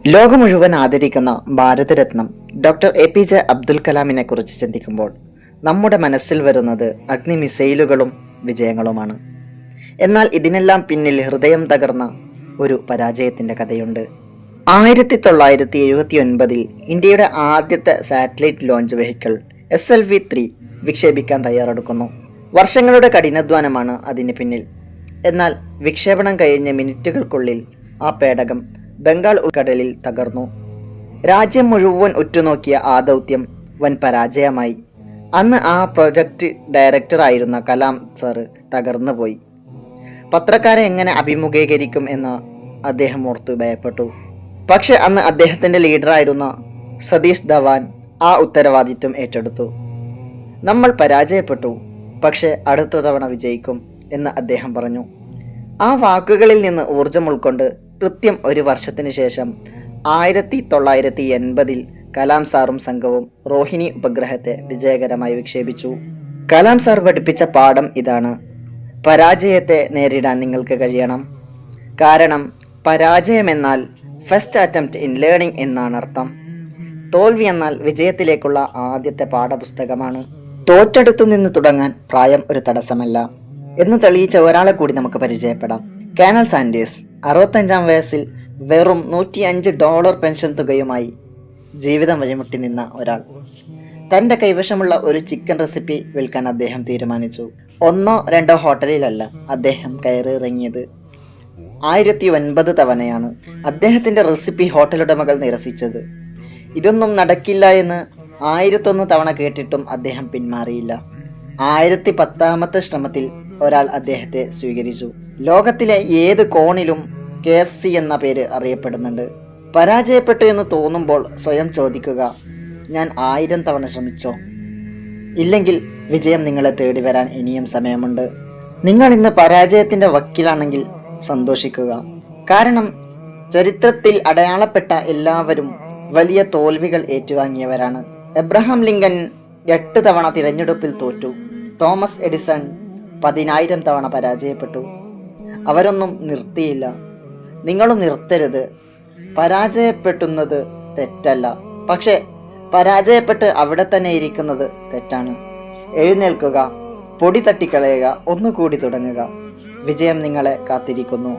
ലോകം മുഴുവൻ ആദരിക്കുന്ന ഭാരതരത്നം ഡോക്ടർ APJ അബ്ദുൽ കലാമിനെ കുറിച്ച് ചിന്തിക്കുമ്പോൾ നമ്മുടെ മനസ്സിൽ വരുന്നത് അഗ്നി മിസൈലുകളും വിജയങ്ങളുമാണ്. എന്നാൽ ഇതിനെല്ലാം പിന്നിൽ ഹൃദയം തകർന്ന ഒരു പരാജയത്തിന്റെ കഥയുണ്ട്. 1979 ഇന്ത്യയുടെ ആദ്യത്തെ സാറ്റലൈറ്റ് ലോഞ്ച് വെഹിക്കിൾ SLV-3 വിക്ഷേപിക്കാൻ തയ്യാറെടുക്കുന്നു. വർഷങ്ങളുടെ കഠിനാധ്വാനമാണ് അതിന് പിന്നിൽ. എന്നാൽ വിക്ഷേപണം കഴിഞ്ഞ മിനിറ്റുകൾക്കുള്ളിൽ ആ പേടകം ബംഗാൾ ഉൾക്കടലിൽ തകർന്നു. രാജ്യം മുഴുവൻ ഉറ്റുനോക്കിയ ആ ദൗത്യം വൻ പരാജയമായി. അന്ന് ആ പ്രൊജക്ട് ഡയറക്ടറായിരുന്ന കലാം സാറ് തകർന്നുപോയി. പത്രക്കാരെ എങ്ങനെ അഭിമുഖീകരിക്കും എന്ന് അദ്ദേഹം ഓർത്തു ഭയപ്പെട്ടു. പക്ഷെ അന്ന് അദ്ദേഹത്തിൻ്റെ ലീഡറായിരുന്ന സതീഷ് ധവാൻ ആ ഉത്തരവാദിത്വം ഏറ്റെടുത്തു. നമ്മൾ പരാജയപ്പെട്ടു, പക്ഷെ അടുത്ത തവണ വിജയിക്കും എന്ന് അദ്ദേഹം പറഞ്ഞു. ആ വാക്കുകളിൽ നിന്ന് ഊർജം ഉൾക്കൊണ്ട് കൃത്യം ഒരു വർഷത്തിന് ശേഷം 1980 കലാം സാറും സംഘവും റോഹിണി ഉപഗ്രഹത്തെ വിജയകരമായി വിക്ഷേപിച്ചു. കലാം സാർ പഠിപ്പിച്ച പാഠം ഇതാണ്: പരാജയത്തെ നേരിടാൻ നിങ്ങൾക്ക് കഴിയണം. കാരണം പരാജയമെന്നാൽ ഫസ്റ്റ് അറ്റംപ്റ്റ് ഇൻ ലേണിംഗ് എന്നാണ് അർത്ഥം. തോൽവി എന്നാൽ വിജയത്തിലേക്കുള്ള ആദ്യത്തെ പാഠപുസ്തകമാണ്. തോറ്റെടുത്തു നിന്ന് തുടങ്ങാൻ പ്രായം ഒരു തടസ്സമല്ല എന്ന് തെളിയിച്ച ഒരാളെ കൂടി നമുക്ക് പരിചയപ്പെടാം. കേണൽ സാൻഡേഴ്സ് 65-ാം വയസ്സിൽ വെറും $105 പെൻഷൻ തുകയുമായി ജീവിതം വഴിമുട്ടി നിന്ന ഒരാൾ. തൻ്റെ കൈവശമുള്ള ഒരു ചിക്കൻ റെസിപ്പി വിൽക്കാൻ അദ്ദേഹം തീരുമാനിച്ചു. 1-2 ഹോട്ടലിലല്ല അദ്ദേഹം കയറിയിറങ്ങിയത്, 1009 തവണയാണ് അദ്ദേഹത്തിൻ്റെ റെസിപ്പി ഹോട്ടലുടമകൾ നിരസിച്ചത്. ഇതൊന്നും നടക്കില്ല എന്ന് 1001 തവണ കേട്ടിട്ടും അദ്ദേഹം പിന്മാറിയില്ല. 1010-ാമത്തെ ശ്രമത്തിൽ ഒരാൾ അദ്ദേഹത്തെ സ്വീകരിച്ചു. ലോകത്തിലെ ഏത് കോണിലും KFC എന്ന പേര് അറിയപ്പെടുന്നുണ്ട്. പരാജയപ്പെട്ടു എന്ന് തോന്നുമ്പോൾ സ്വയം ചോദിക്കുക, ഞാൻ 1000 തവണ ശ്രമിച്ചോ? ഇല്ലെങ്കിൽ വിജയം നിങ്ങളെ തേടി വരാൻ ഇനിയും സമയമുണ്ട്. നിങ്ങൾ ഇന്ന് പരാജയത്തിൻ്റെ വക്കിലാണെങ്കിൽ സന്തോഷിക്കുക. കാരണം ചരിത്രത്തിൽ അടയാളപ്പെട്ട എല്ലാവരും വലിയ തോൽവികൾ ഏറ്റുവാങ്ങിയവരാണ്. എബ്രഹാം ലിങ്കൻ 8 തവണ തിരഞ്ഞെടുപ്പിൽ തോറ്റു. തോമസ് എഡിസൺ 10,000 തവണ പരാജയപ്പെട്ടു. അവരൊന്നും നിർത്തിയില്ല. നിങ്ങളും നിർത്തരുത്. പരാജയപ്പെട്ടുന്നത് തെറ്റല്ല, പക്ഷെ പരാജയപ്പെട്ട് അവിടെ തന്നെ ഇരിക്കുന്നത് തെറ്റാണ്. എഴുന്നേൽക്കുക, പൊടി തട്ടിക്കളയുക, ഒന്നുകൂടി തുടങ്ങുക. വിജയം നിങ്ങളെ കാത്തിരിക്കുന്നു.